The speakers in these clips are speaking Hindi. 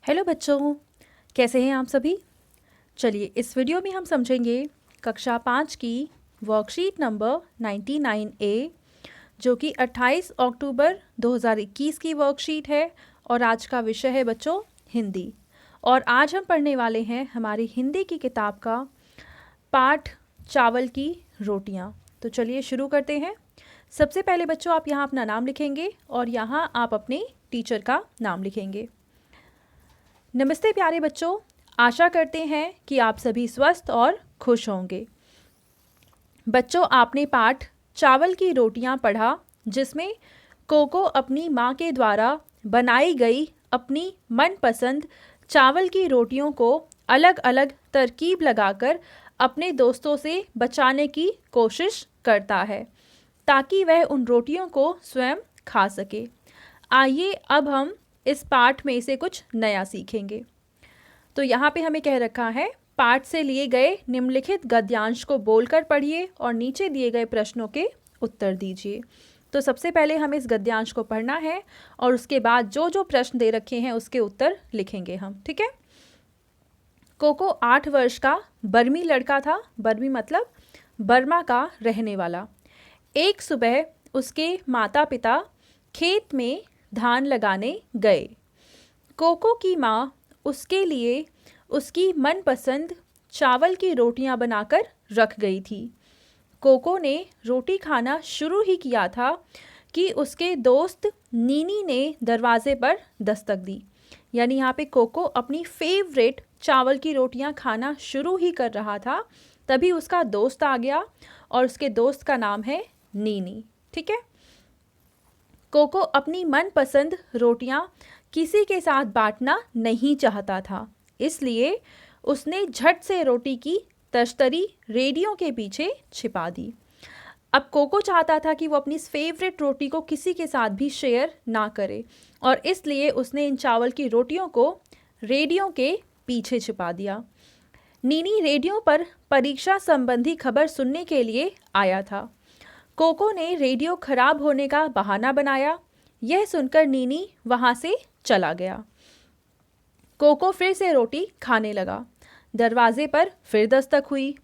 हेलो बच्चों, कैसे हैं आप सभी। चलिए इस वीडियो में हम समझेंगे कक्षा 5 की वर्कशीट नंबर 99A, जो कि 28 अक्टूबर 2021 की वर्कशीट है और आज का विषय है बच्चों हिंदी। और आज हम पढ़ने वाले हैं हमारी हिंदी की किताब का पाठ चावल की रोटियां। तो चलिए शुरू करते हैं। सबसे पहले बच्चों आप यहाँ अपना नाम लिखेंगे और यहाँ आप अपने टीचर का नाम लिखेंगे। नमस्ते प्यारे बच्चों, आशा करते हैं कि आप सभी स्वस्थ और खुश होंगे। बच्चों आपने पाठ चावल की रोटियां पढ़ा, जिसमें कोको अपनी माँ के द्वारा बनाई गई अपनी मनपसंद चावल की रोटियों को अलग अलग तरकीब लगाकर अपने दोस्तों से बचाने की कोशिश करता है ताकि वह उन रोटियों को स्वयं खा सके। आइए अब हम इस पाठ में से कुछ नया सीखेंगे। तो यहाँ पे हमें कह रखा है पाठ से लिए गए निम्नलिखित गद्यांश को बोलकर पढ़िए और नीचे दिए गए प्रश्नों के उत्तर दीजिए। तो सबसे पहले हमें इस गद्यांश को पढ़ना है और उसके बाद जो जो प्रश्न दे रखे हैं उसके उत्तर लिखेंगे हम, ठीक है। कोको 8 वर्ष का बर्मी लड़का था। बर्मी मतलब बर्मा का रहने वाला। एक सुबह उसके माता पिता खेत में धान लगाने गए। कोको की माँ उसके लिए उसकी मनपसंद चावल की रोटियां बनाकर रख गई थी। कोको ने रोटी खाना शुरू ही किया था कि उसके दोस्त नीनी ने दरवाजे पर दस्तक दी। यानी यहाँ पे कोको अपनी फेवरेट चावल की रोटियां खाना शुरू ही कर रहा था, तभी उसका दोस्त आ गया और उसके दोस्त का नाम है नीनी, ठीक है। कोको अपनी मनपसंद रोटियां किसी के साथ बांटना नहीं चाहता था, इसलिए उसने झट से रोटी की तश्तरी रेडियो के पीछे छिपा दी। अब कोको चाहता था कि वो अपनी फेवरेट रोटी को किसी के साथ भी शेयर ना करे और इसलिए उसने इन चावल की रोटियों को रेडियो के पीछे छिपा दिया। नीनी रेडियो पर परीक्षा संबंधी खबर सुनने के लिए आया था। कोको ने रेडियो खराब होने का बहाना बनाया। यह सुनकर नीनी वहां से चला गया। कोको फिर से रोटी खाने लगा। दरवाजे पर फिर दस्तक हुई।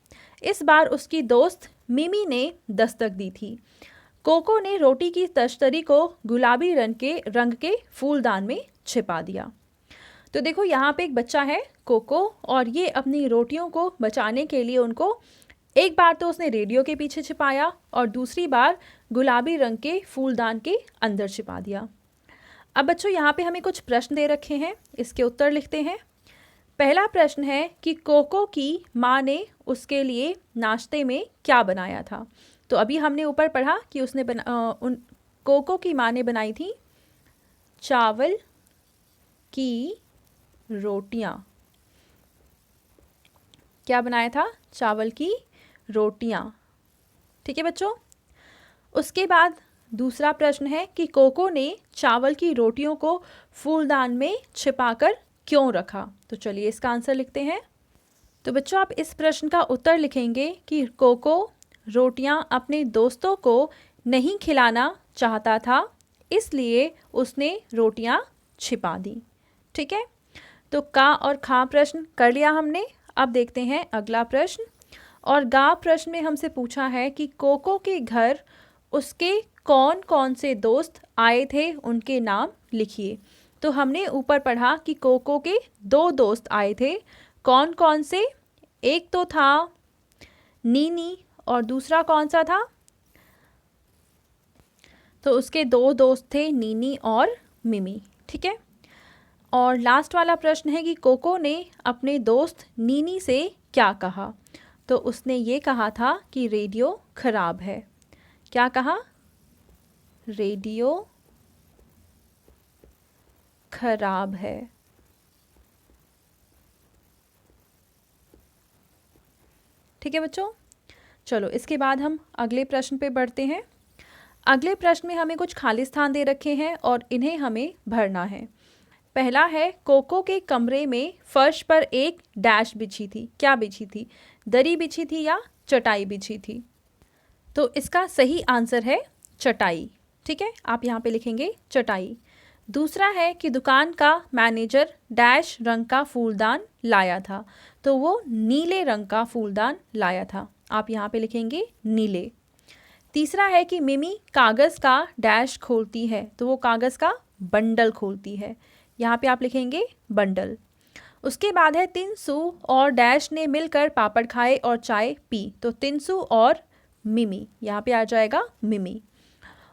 इस बार उसकी दोस्त मिमी ने दस्तक दी थी। कोको ने रोटी की तश्तरी को गुलाबी रंग के फूलदान में छिपा दिया। तो देखो यहाँ पे एक बच्चा है कोको, और ये अपनी रोटियों को बचाने के लिए उनको एक बार तो उसने रेडियो के पीछे छिपाया और दूसरी बार गुलाबी रंग के फूलदान के अंदर छिपा दिया। अब बच्चों यहाँ पे हमें कुछ प्रश्न दे रखे हैं, इसके उत्तर लिखते हैं। पहला प्रश्न है कि कोको की माँ ने उसके लिए नाश्ते में क्या बनाया था। तो अभी हमने ऊपर पढ़ा कि उसने कोको की माँ ने बनाई थी चावल की रोटियां। क्या बनाया था? चावल की रोटियां, ठीक है बच्चों। उसके बाद दूसरा प्रश्न है कि कोको ने चावल की रोटियों को फूलदान में छिपाकर क्यों रखा। तो चलिए इसका आंसर लिखते हैं। तो बच्चों आप इस प्रश्न का उत्तर लिखेंगे कि कोको रोटियां अपने दोस्तों को नहीं खिलाना चाहता था, इसलिए उसने रोटियां छिपा दी, ठीक है। तो का और खा प्रश्न कर लिया हमने। अब देखते हैं अगला प्रश्न। और गा प्रश्न में हमसे पूछा है कि कोको के घर उसके कौन कौन से दोस्त आए थे, उनके नाम लिखिए। तो हमने ऊपर पढ़ा कि कोको के 2 दोस्त आए थे। कौन कौन से? एक तो था नीनी और दूसरा कौन सा था? तो उसके 2 दोस्त थे नीनी और मिमी, ठीक है। और लास्ट वाला प्रश्न है कि कोको ने अपने दोस्त नीनी से क्या कहा। तो उसने ये कहा था कि रेडियो खराब है। क्या कहा? रेडियो खराब है, ठीक है बच्चों। चलो इसके बाद हम अगले प्रश्न पे बढ़ते हैं। अगले प्रश्न में हमें कुछ खाली स्थान दे रखे हैं और इन्हें हमें भरना है। पहला है कोको के कमरे में फर्श पर एक डैश बिछी थी। क्या बिछी थी? दरी बिछी थी या चटाई बिछी थी? तो इसका सही आंसर है चटाई, ठीक है। आप यहाँ पे लिखेंगे चटाई। दूसरा है कि दुकान का मैनेजर डैश रंग का फूलदान लाया था, तो वो नीले रंग का फूलदान लाया था। आप यहाँ पे लिखेंगे नीले। तीसरा है कि मिमी कागज़ का डैश खोलती है, तो वो कागज़ का बंडल खोलती है। यहाँ पे आप लिखेंगे बंडल। उसके बाद है तिनसु और डैश ने मिलकर पापड़ खाए और चाय पी, तो तिनसु और मिमी, यहाँ पे आ जाएगा मिमी।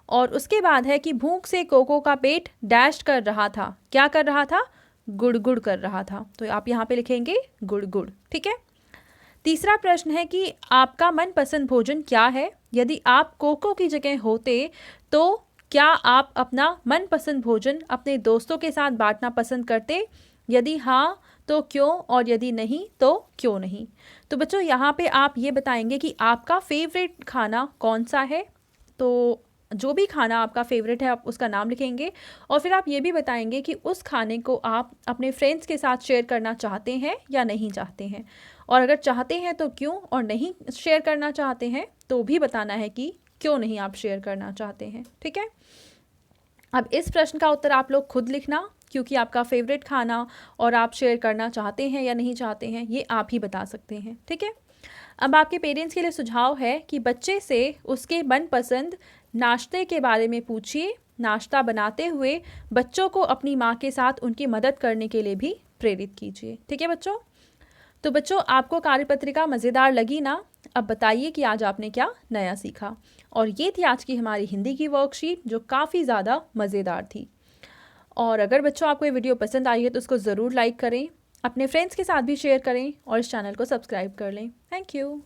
और उसके बाद है कि भूख से कोको का पेट डैश कर रहा था, क्या कर रहा था? गुड़गुड़ कर रहा था, तो आप यहाँ पे लिखेंगे गुड़गुड़। ठीक है। तीसरा प्रश्न है कि आपका मनपसंद भोजन क्या है? यदि आप कोको की जगह होते तो क्या आप अपना मनपसंद भोजन अपने दोस्तों के साथ बांटना पसंद करते? यदि हाँ तो क्यों, और यदि नहीं तो क्यों नहीं? तो बच्चों यहाँ पे आप ये बताएंगे कि आपका फेवरेट खाना कौन सा है। तो जो भी खाना आपका फेवरेट है आप उसका नाम लिखेंगे, और फिर आप ये भी बताएंगे कि उस खाने को आप अपने फ्रेंड्स के साथ शेयर करना चाहते हैं या नहीं चाहते हैं, और अगर चाहते हैं तो क्यों, और नहीं शेयर करना चाहते हैं तो भी बताना है कि क्यों नहीं आप शेयर करना चाहते हैं। ठीक है। अब इस प्रश्न का उत्तर आप लोग खुद लिखना, क्योंकि आपका फेवरेट खाना और आप शेयर करना चाहते हैं या नहीं चाहते हैं ये आप ही बता सकते हैं। ठीक है। अब आपके पेरेंट्स के लिए सुझाव है कि बच्चे से उसके मनपसंद नाश्ते के बारे में पूछिए। नाश्ता बनाते हुए बच्चों को अपनी माँ के साथ उनकी मदद करने के लिए भी प्रेरित कीजिए। ठीक है बच्चों। तो बच्चों आपको कार्यपत्रिका मज़ेदार लगी ना? अब बताइए कि आज आपने क्या नया सीखा। और ये थी आज की हमारी हिंदी की वर्कशीट जो काफ़ी ज़्यादा मज़ेदार थी। और अगर बच्चों आपको ये वीडियो पसंद आई है तो उसको ज़रूर लाइक करें, अपने फ्रेंड्स के साथ भी शेयर करें और इस चैनल को सब्सक्राइब कर लें। Thank you.